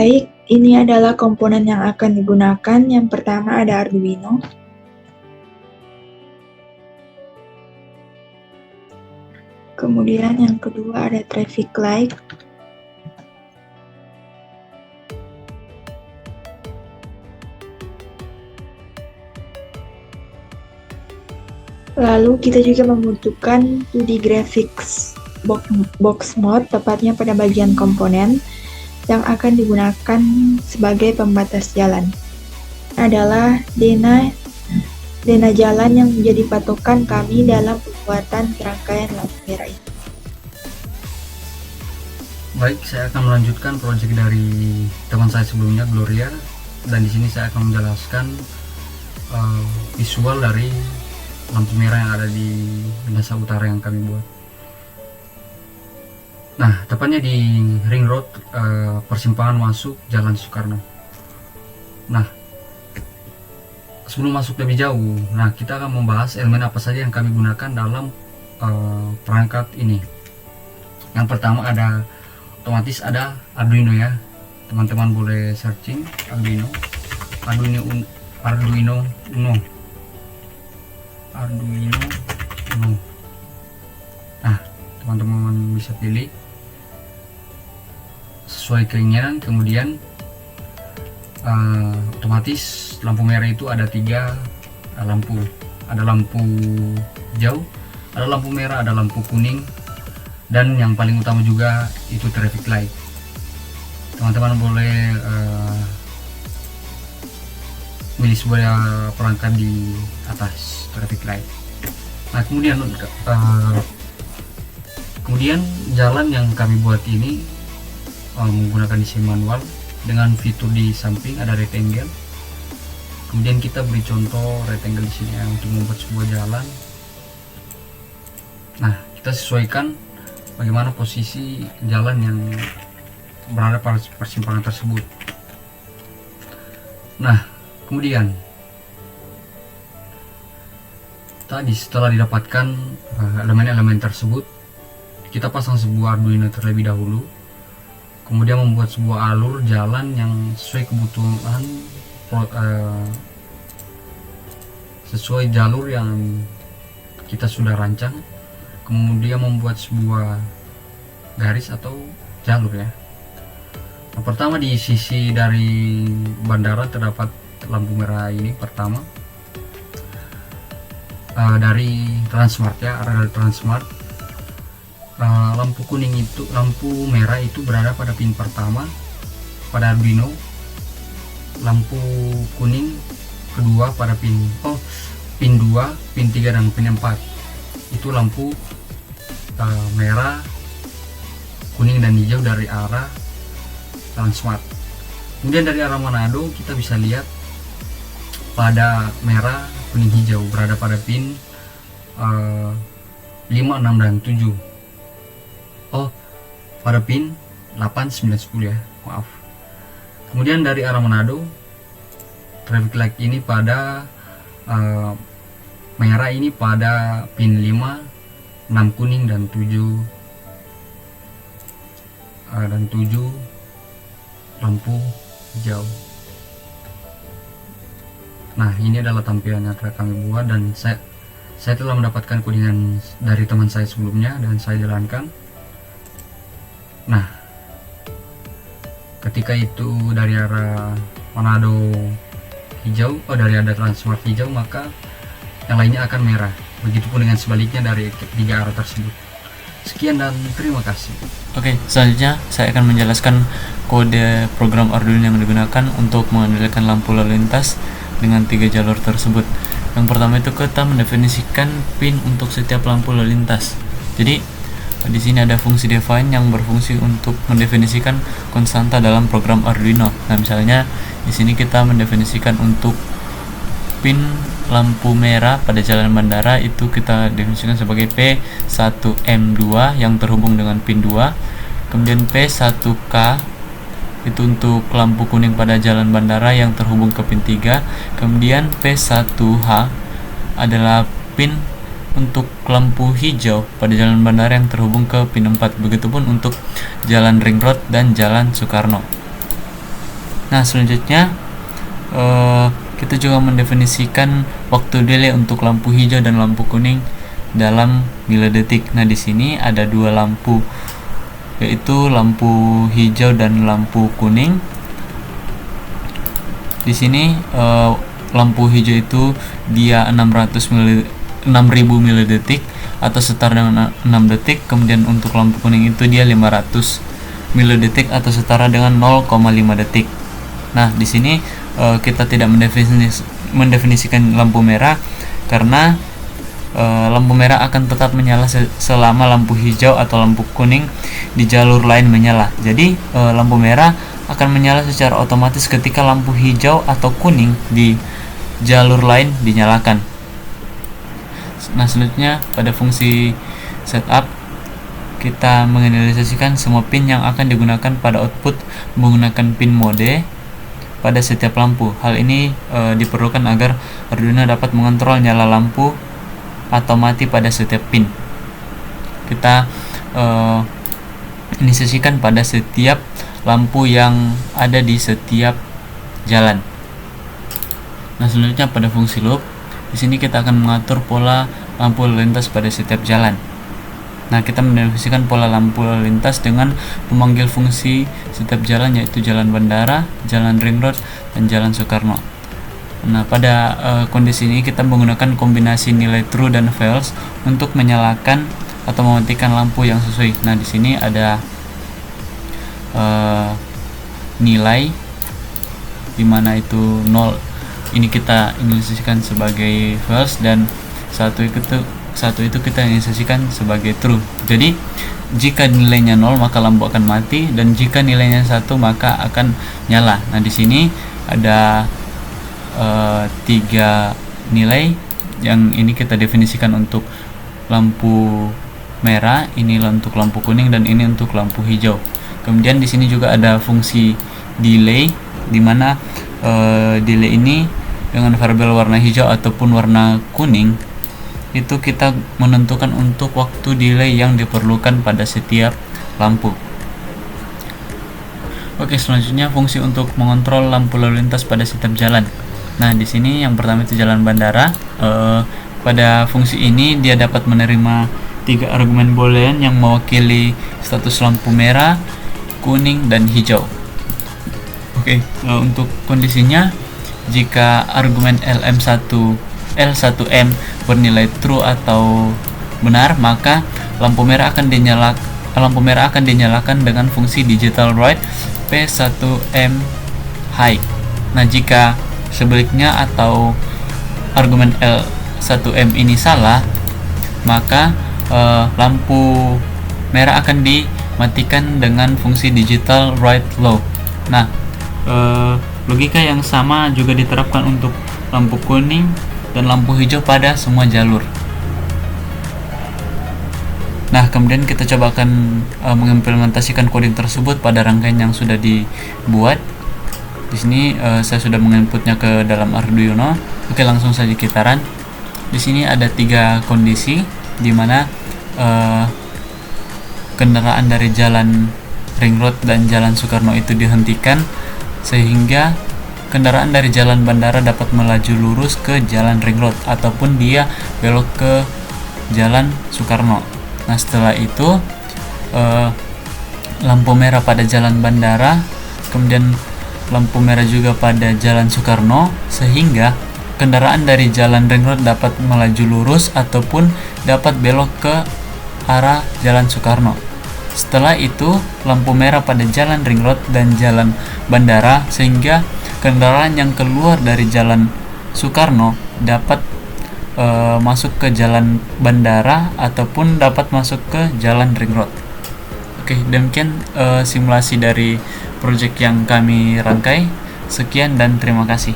Baik, ini adalah komponen yang akan digunakan. Yang pertama ada Arduino. Kemudian yang kedua ada traffic light. Lalu kita juga membutuhkan 2D graphics box mode, tepatnya pada bagian komponen yang akan digunakan sebagai pembatas jalan. Adalah dena jalan yang menjadi patokan kami dalam pembuatan serangkaian lampu merah ini. Baik, saya akan melanjutkan proyek dari teman saya sebelumnya, Gloria, dan di sini saya akan menjelaskan visual dari lampu merah yang ada di Binasa Utara yang kami buat. Nah, tepatnya di ring road, persimpangan masuk Jalan Soekarno. Nah, sebelum masuk lebih jauh, kita akan membahas elemen apa saja yang kami gunakan dalam perangkat ini. Yang pertama otomatis ada Arduino ya. Teman-teman boleh searching Arduino Uno. Nah, teman-teman bisa pilih sesuai keinginan. Kemudian otomatis lampu merah itu ada 3 lampu. Ada lampu hijau, ada lampu merah, ada lampu kuning, dan yang paling utama juga itu traffic light. Teman-teman boleh pilih sebuah perangkat di atas traffic light. Nah, kemudian jalan yang kami buat ini menggunakan desain manual dengan fitur di samping ada rectangle. Kemudian kita beri contoh rectangle di sini untuk membuat sebuah jalan. Nah, kita sesuaikan bagaimana posisi jalan yang berada pada persimpangan tersebut. Nah, kemudian tadi setelah didapatkan elemen-elemen tersebut, kita pasang sebuah Arduino terlebih dahulu, kemudian membuat sebuah alur jalan yang sesuai kebutuhan, sesuai jalur yang kita sudah rancang. Kemudian membuat sebuah garis atau jalur ya. Yang pertama di sisi dari bandara terdapat lampu merah ini pertama dari Transmart ya, area Transmart. Lampu merah itu berada pada pin pertama pada Arduino. Lampu kuning kedua pada pin 2, pin 3 dan pin 4. Itu lampu merah, kuning dan hijau dari arah Transmart. Kemudian dari arah Manado kita bisa lihat pada merah, kuning, hijau berada pada pin 5, 6 dan 7. Pada pin 8, 9, 10 ya, maaf. Kemudian dari arah Manado traffic light ini pada merah ini pada pin 5, 6 kuning dan 7 lampu hijau. Nah, ini adalah tampilan yang telah kami buat dan saya telah mendapatkan kodingan dari teman saya sebelumnya dan saya jalankan. Nah, ketika itu dari arah Manado hijau, dari arah Transmart hijau, maka yang lainnya akan merah. Begitupun dengan sebaliknya dari 3 arah tersebut. Sekian dan terima kasih. Oke, selanjutnya saya akan menjelaskan kode program Arduino yang digunakan untuk mengendalikan lampu lalu lintas dengan 3 jalur tersebut. Yang pertama itu kita mendefinisikan pin untuk setiap lampu lalu lintas. Jadi di sini ada fungsi define yang berfungsi untuk mendefinisikan konstanta dalam program Arduino. Nah, misalnya di sini kita mendefinisikan untuk pin lampu merah pada jalan bandara itu kita definisikan sebagai P1M2 yang terhubung dengan pin 2. Kemudian P1K itu untuk lampu kuning pada jalan bandara yang terhubung ke pin 3. Kemudian P1H adalah pin untuk lampu hijau pada jalan bandara yang terhubung ke pin 4. Begitupun untuk jalan ring road dan jalan Soekarno. Nah, selanjutnya kita juga mendefinisikan waktu delay untuk lampu hijau dan lampu kuning dalam milidetik. Nah, di sini ada dua lampu, yaitu lampu hijau dan lampu kuning. Di sini lampu hijau itu dia 6000 milidetik atau setara dengan 6 detik. Kemudian untuk lampu kuning itu dia 500 milidetik atau setara dengan 0,5 detik. Nah, di sini kita tidak mendefinisikan lampu merah karena lampu merah akan tetap menyala selama lampu hijau atau lampu kuning di jalur lain menyala. Jadi lampu merah akan menyala secara otomatis ketika lampu hijau atau kuning di jalur lain dinyalakan. Nah, selanjutnya pada fungsi setup kita menganalisasikan semua pin yang akan digunakan pada output menggunakan pin mode pada setiap lampu. Hal ini diperlukan agar Arduino dapat mengontrol nyala lampu atau mati pada setiap pin. Kita inisiasikan pada setiap lampu yang ada di setiap jalan. Nah, selanjutnya pada fungsi loop, di sini kita akan mengatur pola lampu lalu lintas pada setiap jalan. Nah, kita mendefinisikan pola lampu lalu lintas dengan memanggil fungsi setiap jalan, yaitu jalan bandara, jalan ring road, dan jalan Soekarno. Nah, pada kondisi ini kita menggunakan kombinasi nilai true dan false untuk menyalakan atau mematikan lampu yang sesuai. Nah, di sini ada nilai dimana itu 0 ini kita inisiasikan sebagai false, dan satu itu kita inisiasikan sebagai true. Jadi jika nilainya 0 maka lampu akan mati, dan jika nilainya 1 maka akan nyala. Nah, di sini ada 3 nilai yang ini kita definisikan untuk lampu merah, ini untuk lampu kuning, dan ini untuk lampu hijau. Kemudian di sini juga ada fungsi delay, di mana delay ini dengan variabel warna hijau ataupun warna kuning itu kita menentukan untuk waktu delay yang diperlukan pada setiap lampu. Oke, selanjutnya fungsi untuk mengontrol lampu lalu lintas pada setiap jalan. Nah, di sini yang pertama itu jalan bandara. Pada fungsi ini dia dapat menerima 3 argumen boolean yang mewakili status lampu merah, kuning, dan hijau. Oke, untuk kondisinya jika argumen L1M bernilai true atau benar, maka lampu merah akan dinyalakan dengan fungsi digital write P1M high. Nah, jika sebaliknya atau argumen L1M ini salah, maka lampu merah akan dimatikan dengan fungsi digital write low. Nah, logika yang sama juga diterapkan untuk lampu kuning dan lampu hijau pada semua jalur. Nah, kemudian kita coba akan mengimplementasikan coding tersebut pada rangkaian yang sudah dibuat. Di sini saya sudah menginputnya ke dalam Arduino. Oke, langsung saja kita run. Di sini ada 3 kondisi di mana kendaraan dari jalan ring road dan jalan Soekarno itu dihentikan, sehingga kendaraan dari jalan bandara dapat melaju lurus ke jalan ring road ataupun dia belok ke jalan Soekarno. Nah, setelah itu lampu merah pada jalan bandara, kemudian lampu merah juga pada jalan Soekarno, sehingga kendaraan dari jalan ring road dapat melaju lurus ataupun dapat belok ke arah jalan Soekarno. Setelah itu lampu merah pada jalan ring road dan jalan bandara, sehingga kendaraan yang keluar dari jalan Soekarno dapat masuk ke jalan bandara ataupun dapat masuk ke jalan ring road. Oke, demikian simulasi dari project yang kami rangkai. Sekian dan terima kasih.